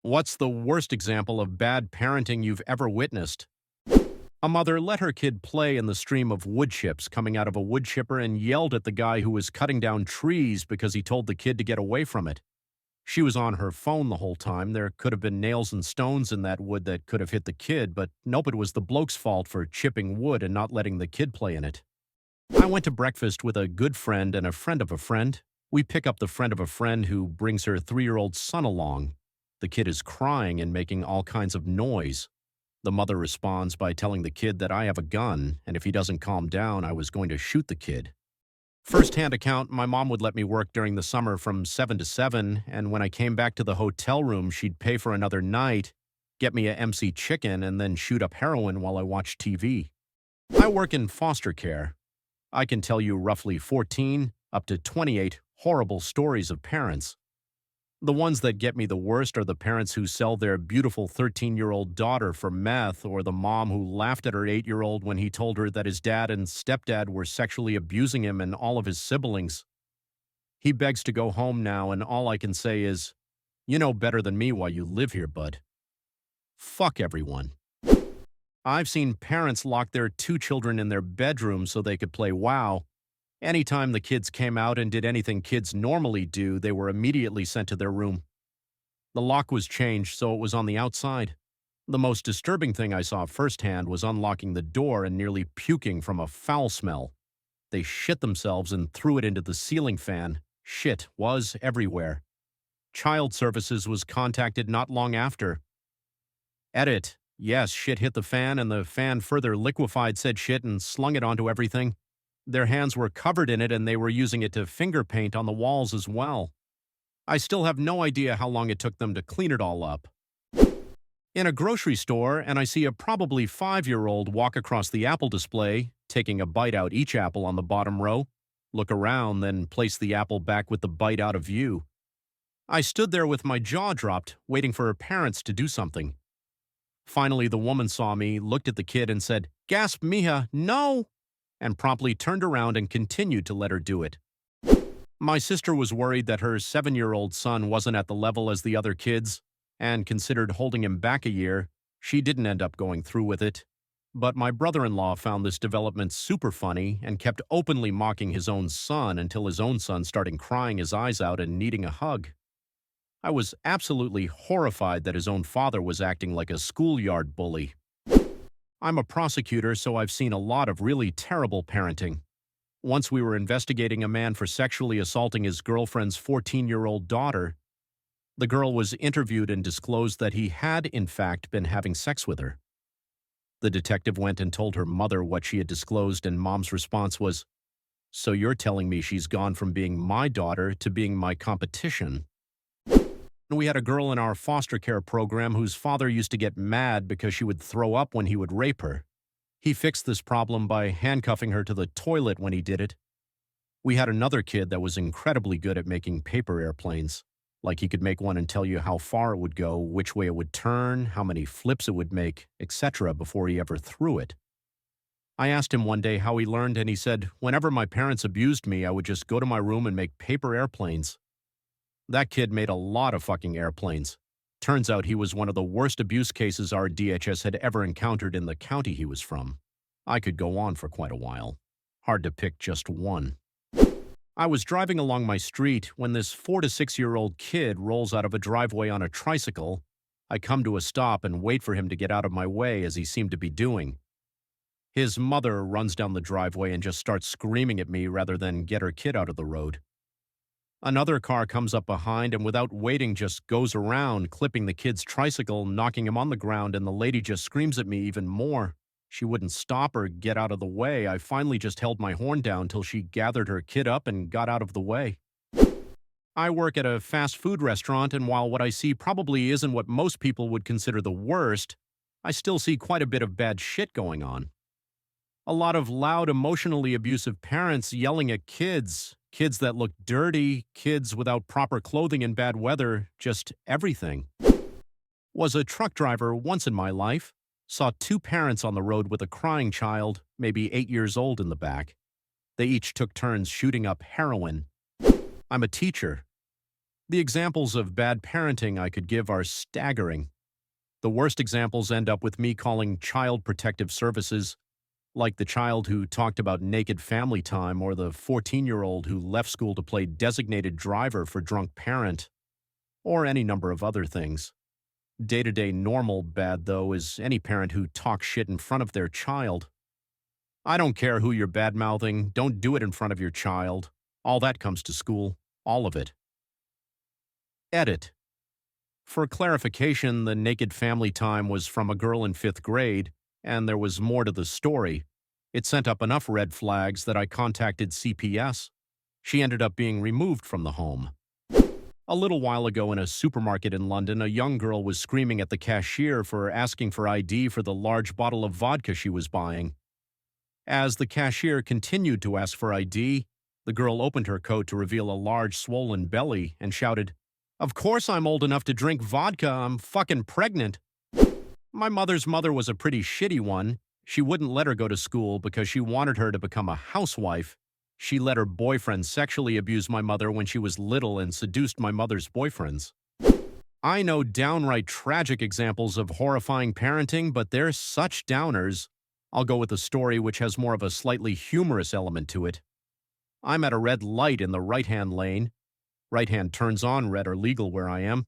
What's the worst example of bad parenting you've ever witnessed? A mother let her kid play in the stream of wood chips coming out of a wood chipper and yelled at the guy who was cutting down trees because he told the kid to get away from it. She was on her phone the whole time. There could have been nails and stones in that wood that could have hit the kid, but nope, it was the bloke's fault for chipping wood and not letting the kid play in it. I went to breakfast with a good friend and a friend of a friend. We pick up the friend of a friend who brings her 3-year-old son along. The kid is crying and making all kinds of noise. The mother responds by telling the kid that I have a gun, and if he doesn't calm down, I was going to shoot the kid. First-hand account, my mom would let me work during the summer from 7 to 7, and when I came back to the hotel room, she'd pay for another night, get me a MC chicken, and then shoot up heroin while I watched TV. I work in foster care. I can tell you roughly 14 up to 28 horrible stories of parents. The ones that get me the worst are the parents who sell their beautiful 13-year-old daughter for meth, or the mom who laughed at her 8-year-old when he told her that his dad and stepdad were sexually abusing him and all of his siblings. He begs to go home now, and all I can say is, you know better than me why you live here, bud. Fuck everyone. I've seen parents lock their 2 children in their bedroom so they could play WoW. Anytime the kids came out and did anything kids normally do, they were immediately sent to their room. The lock was changed, so it was on the outside. The most disturbing thing I saw firsthand was unlocking the door and nearly puking from a foul smell. They shit themselves and threw it into the ceiling fan. Shit was everywhere. Child Services was contacted not long after. Edit. Yes, shit hit the fan, and the fan further liquefied said shit and slung it onto everything. Their hands were covered in it, and they were using it to finger paint on the walls as well. I still have no idea how long it took them to clean it all up. In a grocery store, and I see a probably 5-year-old walk across the apple display, taking a bite out each apple on the bottom row, look around, then place the apple back with the bite out of view. I stood there with my jaw dropped, waiting for her parents to do something. Finally, the woman saw me, looked at the kid, and said, "Gasp, mija, no!" and promptly turned around and continued to let her do it. My sister was worried that her 7-year-old son wasn't at the level as the other kids, and considered holding him back a year. She didn't end up going through with it. But my brother-in-law found this development super funny and kept openly mocking his own son until his own son started crying his eyes out and needing a hug. I was absolutely horrified that his own father was acting like a schoolyard bully. I'm a prosecutor, so I've seen a lot of really terrible parenting. Once we were investigating a man for sexually assaulting his girlfriend's 14-year-old daughter. The girl was interviewed and disclosed that he had, in fact, been having sex with her. The detective went and told her mother what she had disclosed, and Mom's response was, "So you're telling me she's gone from being my daughter to being my competition?" We had a girl in our foster care program whose father used to get mad because she would throw up when he would rape her. He fixed this problem by handcuffing her to the toilet when he did it. We had another kid that was incredibly good at making paper airplanes. Like he could make one and tell you how far it would go, which way it would turn, how many flips it would make, etc. before he ever threw it. I asked him one day how he learned, and he said, "Whenever my parents abused me, I would just go to my room and make paper airplanes." That kid made a lot of fucking airplanes. Turns out he was one of the worst abuse cases our DHS had ever encountered in the county he was from. I could go on for quite a while. Hard to pick just one. I was driving along my street when this 4 to 6-year-old kid rolls out of a driveway on a tricycle. I come to a stop and wait for him to get out of my way, as he seemed to be doing. His mother runs down the driveway and just starts screaming at me rather than get her kid out of the road. Another car comes up behind and without waiting just goes around, clipping the kid's tricycle, knocking him on the ground, and the lady just screams at me even more. She wouldn't stop or get out of the way. I finally just held my horn down till she gathered her kid up and got out of the way. I work at a fast food restaurant, and while what I see probably isn't what most people would consider the worst, I still see quite a bit of bad shit going on. A lot of loud, emotionally abusive parents yelling at kids that look dirty, kids without proper clothing in bad weather, just everything. Was a truck driver once in my life. Saw 2 parents on the road with a crying child, maybe 8 years old, in the back. They each took turns shooting up heroin. I'm a teacher. The examples of bad parenting I could give are staggering. The worst examples end up with me calling child protective services, like the child who talked about naked family time or the 14-year-old who left school to play designated driver for drunk parent, or any number of other things. Day-to-day normal bad, though, is any parent who talks shit in front of their child. I don't care who you're bad-mouthing, don't do it in front of your child. All that comes to school, all of it. Edit. For clarification, the naked family time was from a girl in 5th grade, and there was more to the story. It sent up enough red flags that I contacted CPS. She ended up being removed from the home. A little while ago in a supermarket in London, a young girl was screaming at the cashier for asking for ID for the large bottle of vodka she was buying. As the cashier continued to ask for ID, the girl opened her coat to reveal a large swollen belly and shouted, "Of course I'm old enough to drink vodka, I'm fucking pregnant." My mother's mother was a pretty shitty one. She wouldn't let her go to school because she wanted her to become a housewife. She let her boyfriend sexually abuse my mother when she was little and seduced my mother's boyfriends. I know downright tragic examples of horrifying parenting, but they're such downers. I'll go with a story which has more of a slightly humorous element to it. I'm at a red light in the right-hand lane. Right-hand turns on red are legal where I am.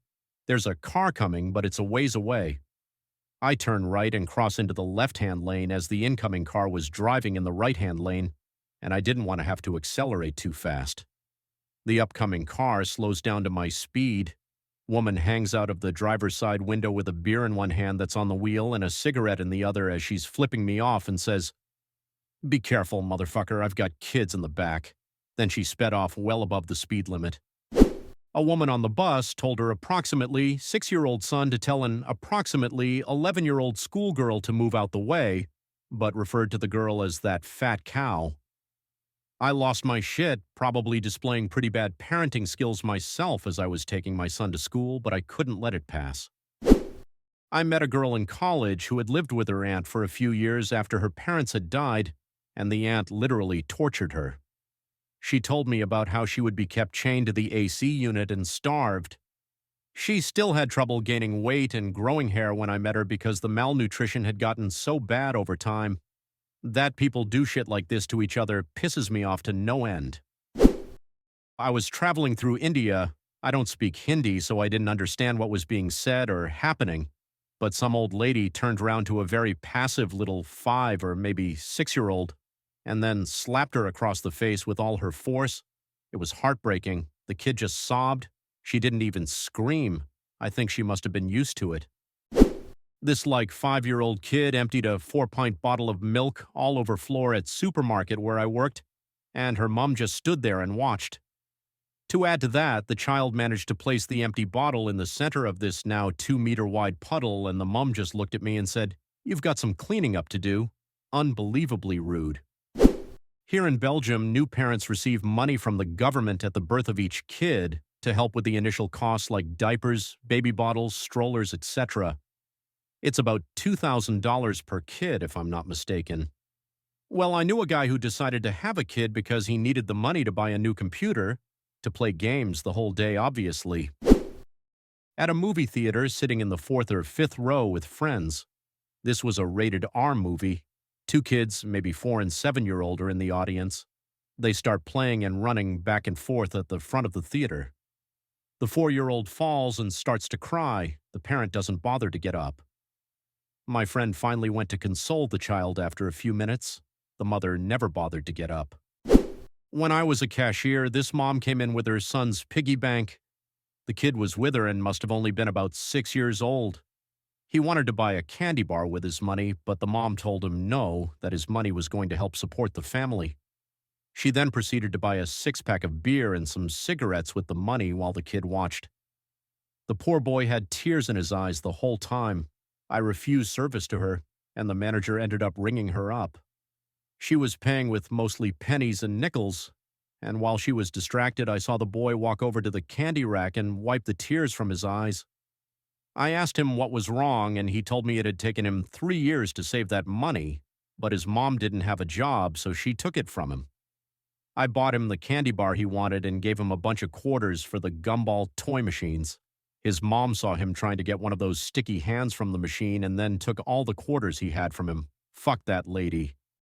There's a car coming, but it's a ways away. I turn right and cross into the left-hand lane as the incoming car was driving in the right-hand lane, and I didn't want to have to accelerate too fast. The upcoming car slows down to my speed. Woman hangs out of the driver's side window with a beer in one hand that's on the wheel and a cigarette in the other as she's flipping me off and says, "Be careful, motherfucker, I've got kids in the back." Then she sped off well above the speed limit. A woman on the bus told her approximately 6-year-old son to tell an approximately 11-year-old schoolgirl to move out the way, but referred to the girl as that fat cow. I lost my shit, probably displaying pretty bad parenting skills myself as I was taking my son to school, but I couldn't let it pass. I met a girl in college who had lived with her aunt for a few years after her parents had died, and the aunt literally tortured her. She told me about how she would be kept chained to the AC unit and starved. She still had trouble gaining weight and growing hair when I met her because the malnutrition had gotten so bad over time. That people do shit like this to each other pisses me off to no end. I was traveling through India. I don't speak Hindi, so I didn't understand what was being said or happening. But some old lady turned around to a very passive little 5 or maybe 6-year-old and then slapped her across the face with all her force. It was heartbreaking. The kid just sobbed. She didn't even scream. I think she must have been used to it. This 5-year-old kid emptied a 4-pint bottle of milk all over floor at supermarket where I worked, and her mom just stood there and watched. To add to that, the child managed to place the empty bottle in the center of this now 2-meter wide puddle, and the mom just looked at me and said, "You've got some cleaning up to do." Unbelievably rude. Here in Belgium, new parents receive money from the government at the birth of each kid to help with the initial costs like diapers, baby bottles, strollers, etc. It's about $2,000 per kid, if I'm not mistaken. Well, I knew a guy who decided to have a kid because he needed the money to buy a new computer, to play games the whole day, obviously. At a movie theater, sitting in the 4th or 5th row with friends. This was a rated R movie. 2 kids, maybe 4 and 7-year-old, are in the audience. They start playing and running back and forth at the front of the theater. The 4-year-old falls and starts to cry. The parent doesn't bother to get up. My friend finally went to console the child after a few minutes. The mother never bothered to get up. When I was a cashier, this mom came in with her son's piggy bank. The kid was with her and must have only been about 6 years old. He wanted to buy a candy bar with his money, but the mom told him no, that his money was going to help support the family. She then proceeded to buy a 6-pack of beer and some cigarettes with the money while the kid watched. The poor boy had tears in his eyes the whole time. I refused service to her, and the manager ended up ringing her up. She was paying with mostly pennies and nickels, and while she was distracted, I saw the boy walk over to the candy rack and wipe the tears from his eyes. I asked him what was wrong, and he told me it had taken him 3 years to save that money, but his mom didn't have a job, so she took it from him. I bought him the candy bar he wanted and gave him a bunch of quarters for the gumball toy machines. His mom saw him trying to get one of those sticky hands from the machine and then took all the quarters he had from him. Fuck that lady.